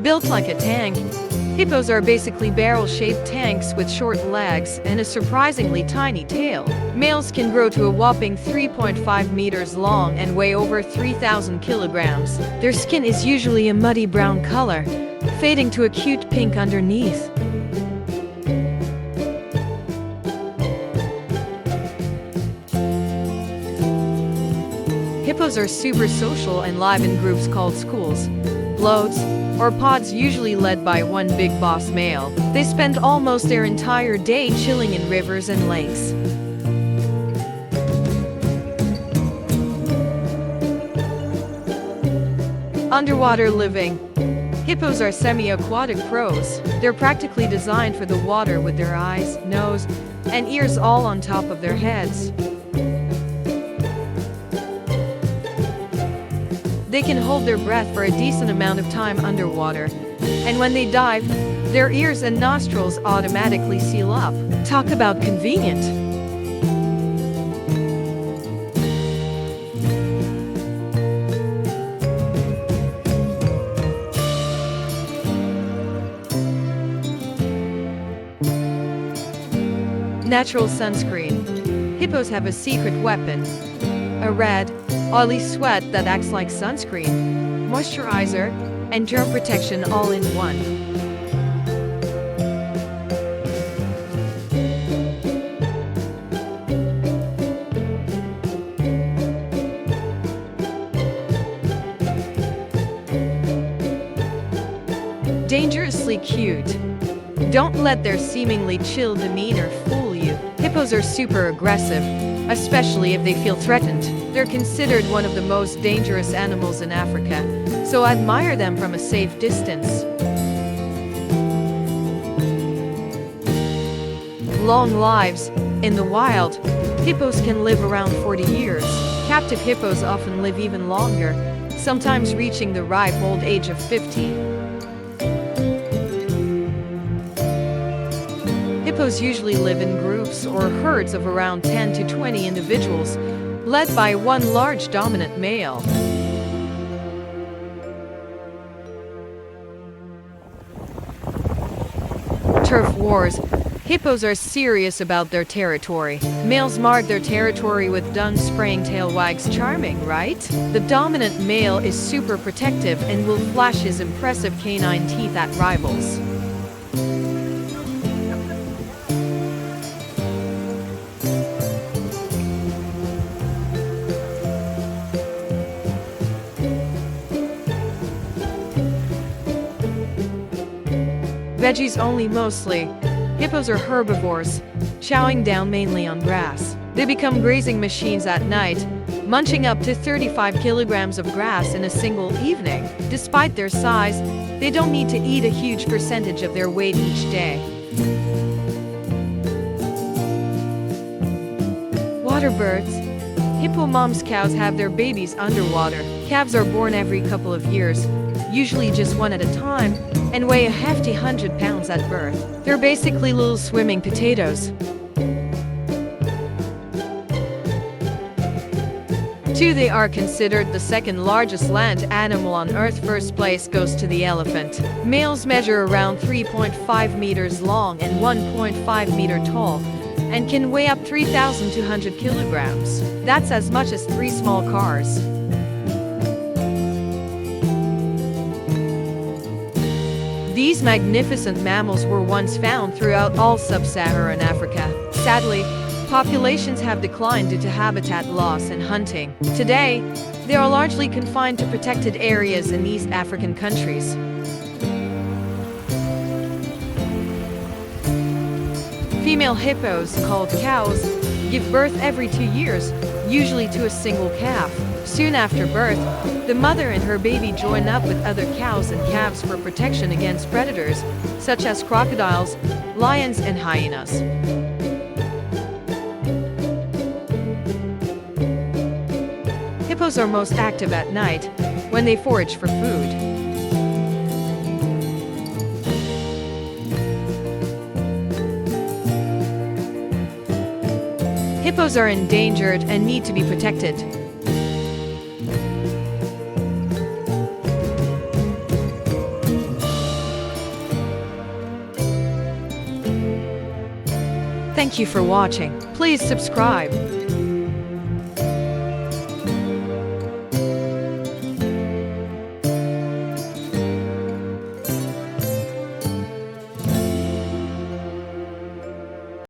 Built like a tank, hippos are basically barrel-shaped tanks with short legs and a surprisingly tiny tail. Males can grow to a whopping 3.5 meters long and weigh over 3,000 kilograms. Their skin is usually a muddy brown color, fading to a cute pink underneath. Hippos are super social and live in groups called schools, floats, or pods, usually led by one big boss male. They spend almost their entire day chilling in rivers and lakes. Underwater living. Hippos are semi-aquatic pros. They're practically designed for the water with their eyes, nose, and ears all on top of their heads. They can hold their breath for a decent amount of time underwater, and when they dive, their ears and nostrils automatically seal up. Talk about convenient! Natural sunscreen. Hippos have a secret weapon, a red, oily sweat that acts like sunscreen, moisturizer, and germ protection all in one. Dangerously cute. Don't let their seemingly chill demeanor fool you. Hippos are super aggressive, especially if they feel threatened. They're considered one of the most dangerous animals in Africa, so admire them from a safe distance. Long lives. In the wild, hippos can live around 40 years. Captive hippos often live even longer, sometimes reaching the ripe old age of 50. Hippos usually live in groups or herds of around 10 to 20 individuals, led by one large dominant male. Turf wars. Hippos are serious about their territory. Males mark their territory with dung, spraying tail wags. Charming, right? The dominant male is super protective and will flash his impressive canine teeth at rivals. Veggies only mostly. Hippos are herbivores, chowing down mainly on grass. They become grazing machines at night, munching up to 35 kilograms of grass in a single evening. Despite their size, they don't need to eat a huge percentage of their weight each day. Water birds. Hippo moms cows have their babies underwater. Calves are born every couple of years, usually just one at a time, and weigh a hefty 100 pounds at birth. They're basically little swimming potatoes. 2. They are considered the second largest land animal on Earth. First place goes to the elephant. Males measure around 3.5 meters long and 1.5 meter tall, and can weigh up 3,200 kilograms. That's as much as 3 small cars. These magnificent mammals were once found throughout all sub-Saharan Africa. Sadly, populations have declined due to habitat loss and hunting. Today, they are largely confined to protected areas in East African countries. Female hippos, called cows, give birth every 2 years, usually to a single calf. Soon after birth, the mother and her baby join up with other cows and calves for protection against predators, such as crocodiles, lions, and hyenas. Hippos are most active at night, when they forage for food. Hippos are endangered and need to be protected. Thank you for watching. Please subscribe.